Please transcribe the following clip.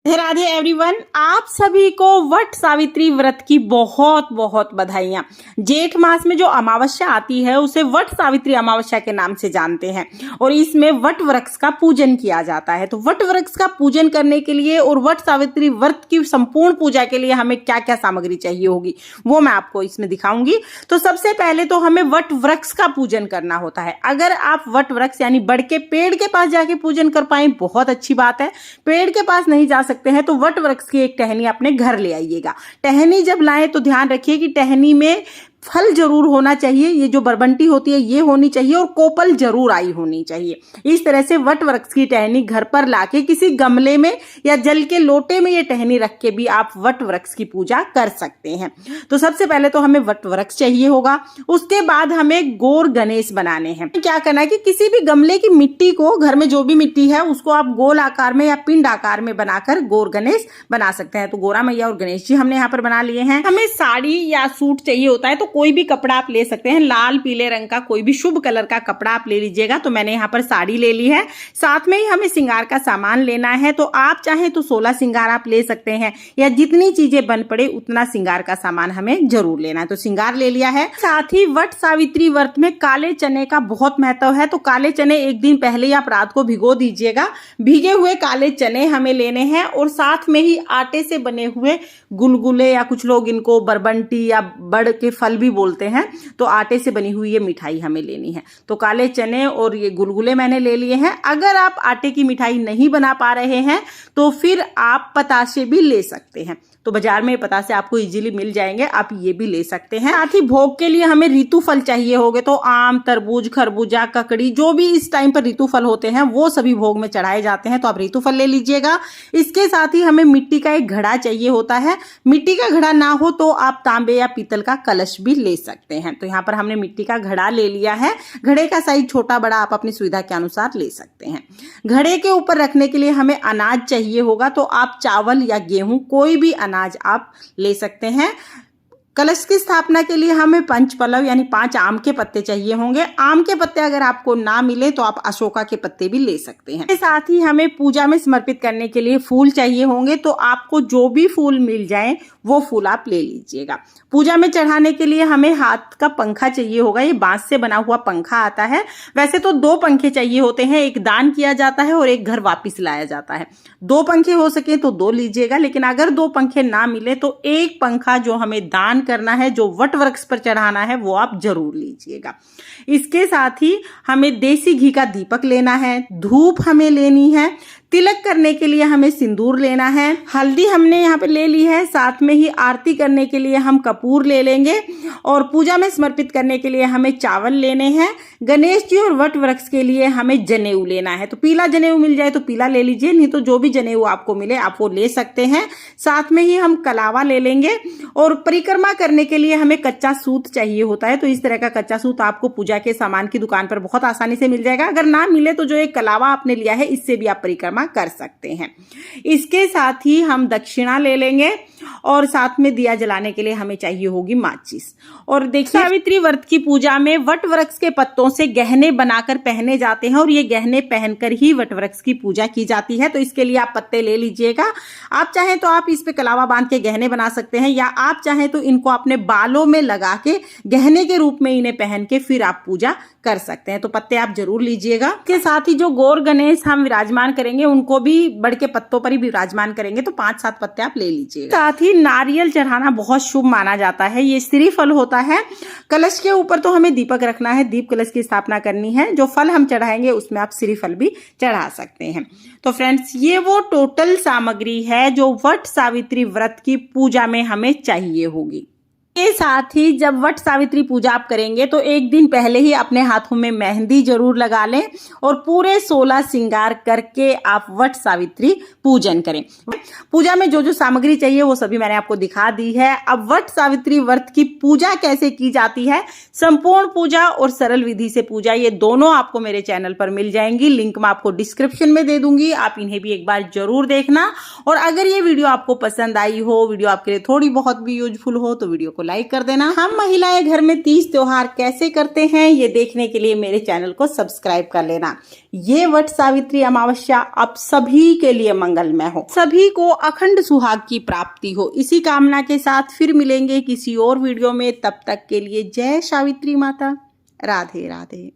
Radhe everyone, आप सभी को वट सावित्री व्रत की बहुत बहुत बधाइयां। जेठ मास में जो अमावस्या आती है उसे वट सावित्री अमावस्या के नाम से जानते हैं और इसमें वट वृक्ष का पूजन किया जाता है। तो वट वृक्ष का पूजन करने के लिए और वट सावित्री व्रत की संपूर्ण पूजा के लिए हमें क्या क्या सामग्री चाहिए होगी वो मैं आपको इसमें दिखाऊंगी। तो सबसे पहले तो हमें वट वृक्ष का पूजन करना होता है। अगर आप वट वृक्ष यानी बड़ के पेड़ के पास जाके पूजन कर पाए बहुत अच्छी बात है। पेड़ के पास नहीं जा सकते हैं तो वट वृक्ष की एक टहनी अपने घर ले आइएगा। टहनी जब लाएं तो ध्यान रखिए कि टहनी में फल जरूर होना चाहिए। ये जो बरबंटी होती है ये होनी चाहिए और कोपल जरूर आई होनी चाहिए। इस तरह से वट वृक्ष की टहनी घर पर लाके किसी गमले में या जल के लोटे में ये टहनी रख के भी आप वट वृक्ष की पूजा कर सकते हैं। तो सबसे पहले तो हमें वट वृक्ष चाहिए होगा। उसके बाद हमें गौर गणेश बनाने हैं। क्या करना है कि किसी भी गमले की मिट्टी को, घर में जो भी मिट्टी है उसको आप गोल आकार में या पिंड आकार में बनाकर गौर गणेश बना सकते हैं। तो गौरा मैया और गणेश जी हमने यहाँ पर बना लिए हैं। हमें साड़ी या सूट चाहिए होता है तो कोई भी कपड़ा आप ले सकते हैं। लाल पीले रंग का कोई भी शुभ कलर का कपड़ा आप ले लीजिएगा। तो मैंने यहाँ पर साड़ी ले ली है। साथ में ही हमें श्रृंगार का सामान लेना है। तो आप चाहें तो 16 श्रृंगार आप ले सकते हैं या जितनी चीजें बन पड़े उतना श्रृंगार का सामान हमें जरूर लेना है। तो श्रृंगार ले लिया है। साथ ही वट सावित्री व्रत में काले चने का बहुत महत्व है। तो काले चने एक दिन पहले आप रात को भिगो दीजिएगा। भीगे हुए काले चने हमें लेने हैं और साथ में ही आटे से बने हुए गुलगुले या कुछ लोग इनको बरबंटी या बड़ के फल भी बोलते हैं। तो आटे से बनी हुई ये मिठाई हमें लेनी है। तो काले चने और ये गुलगुले मैंने ले लिए हैं। अगर आप आटे की मिठाई नहीं बना पा रहे हैं तो फिर आप पतासे भी ले सकते हैं। तो बाजार में पतासे आपको इजीली मिल जाएंगे, आप ये भी ले सकते हैं। साथ ही भोग के लिए हमें ऋतु फल चाहिए होंगे। तो आम, तरबूज, खरबूजा, ककड़ी, जो भी इस टाइम पर ऋतु फल होते हैं वो सभी भोग में चढ़ाए जाते हैं। तो आप ऋतु फल ले लीजिएगा। इसके साथ ही हमें मिट्टी का एक घड़ा चाहिए होता है। मिट्टी का घड़ा ना हो तो आप तांबे या पीतल का कलश भी ले सकते हैं। तो यहाँ पर हमने मिट्टी का घड़ा ले लिया है। घड़े का साइज छोटा बड़ा आप अपनी सुविधा के अनुसार ले सकते हैं। घड़े के ऊपर रखने के लिए हमें अनाज चाहिए होगा। तो आप चावल या गेहूं कोई भी अनाज आप ले सकते हैं। कलश की स्थापना के लिए हमें 5 पल्लव यानी 5 आम के पत्ते चाहिए होंगे। आम के पत्ते अगर आपको ना मिले तो आप अशोका के पत्ते भी ले सकते हैं। इसके साथ ही हमें पूजा में समर्पित करने के लिए फूल चाहिए होंगे। तो आपको जो भी फूल मिल जाए वो फूल आप ले लीजिएगा। पूजा में चढ़ाने के लिए हमें हाथ का पंखा चाहिए होगा। ये बांस से बना हुआ पंखा आता है। वैसे तो 2 पंखे चाहिए होते हैं, एक दान किया जाता है और एक घर वापिस लाया जाता है। 2 पंखे हो सके तो 2 लीजिएगा, लेकिन अगर 2 पंखे ना मिले तो एक पंखा जो हमें दान करना है, जो वट वृक्ष पर चढ़ाना है, वो आप जरूर लीजिएगा। इसके साथ ही हमें देसी घी का दीपक लेना है। धूप हमें लेनी है। तिलक करने के लिए हमें सिंदूर लेना है। हल्दी हमने यहाँ पे ले ली है। साथ में ही आरती करने के लिए हम कपूर ले लेंगे और पूजा में समर्पित करने के लिए हमें चावल लेने हैं। गणेश जी और वट वृक्ष के लिए हमें जनेऊ लेना है। तो पीला जनेऊ मिल जाए तो पीला ले लीजिए, नहीं तो जो भी जनेऊ आपको मिले आप वो ले सकते हैं। साथ में ही हम कलावा ले लेंगे और परिक्रमा करने के लिए हमें कच्चा सूत चाहिए होता है। तो इस तरह का कच्चा सूत आपको पूजा के सामान की दुकान पर बहुत आसानी से मिल जाएगा। अगर ना मिले तो जो एक कलावा आपने लिया है इससे भी आप परिक्रमा कर सकते हैं। इसके साथ ही हम दक्षिणा ले लेंगे और साथ में दिया जलाने के लिए हमें चाहिए होगी माचिस। और देखिए, सावित्री व्रत की पूजा में वट वृक्ष के पत्तों से गहने बनाकर पहने जाते हैं और ये गहने पहनकर ही वट वृक्ष की पूजा की जाती है। तो इसके लिए आप पत्ते ले लीजिएगा। आप चाहें तो आप इस पे कलावा बांध के गहने बना सकते हैं या आप चाहें तो इनको अपने बालों में लगा के गहने के रूप में इन्हें पहन के फिर आप पूजा कर सकते हैं। तो पत्ते आप जरूर लीजिएगा। इसके साथ ही जो गौर गणेश हम विराजमान करेंगे उनको भी बड़ के पत्तों पर ही विराजमान करेंगे। तो 5-7 पत्ते आप ले लीजिएगा। साथ ही नारियल चढ़ाना बहुत शुभ माना जाता है। ये श्री फल होता है। कलश के ऊपर तो हमें दीपक रखना है, दीप कलश की स्थापना करनी है। जो फल हम चढ़ाएंगे उसमें आप श्री फल भी चढ़ा सकते हैं। तो फ्रेंड्स, ये वो टोटल सामग्री है जो वट सावित्री व्रत की पूजा में हमें चाहिए होगी। के साथ ही जब वट सावित्री पूजा आप करेंगे तो एक दिन पहले ही अपने हाथों में मेहंदी जरूर लगा लें और पूरे 16 श्रृंगार करके आप वट सावित्री पूजन करें। पूजा में जो जो सामग्री चाहिए वो सभी मैंने आपको दिखा दी है। अब वट सावित्री व्रत की पूजा कैसे की जाती है, संपूर्ण पूजा और सरल विधि से पूजा, ये दोनों आपको मेरे चैनल पर मिल जाएंगी। लिंक मैं आपको डिस्क्रिप्शन में दे दूंगी, आप इन्हें भी एक बार जरूर देखना। और अगर ये वीडियो आपको पसंद आई हो, वीडियो आपके लिए थोड़ी बहुत भी यूजफुल हो, तो वीडियो को लाइक कर देना। हम महिलाएं घर में तीज त्योहार कैसे करते हैं ये देखने के लिए मेरे चैनल को सब्सक्राइब कर लेना। ये वट सावित्री अमावस्या आप सभी के लिए मंगलमय हो, सभी को अखंड सुहाग की प्राप्ति हो। इसी कामना के साथ फिर मिलेंगे किसी और वीडियो में। तब तक के लिए जय सावित्री माता। राधे राधे।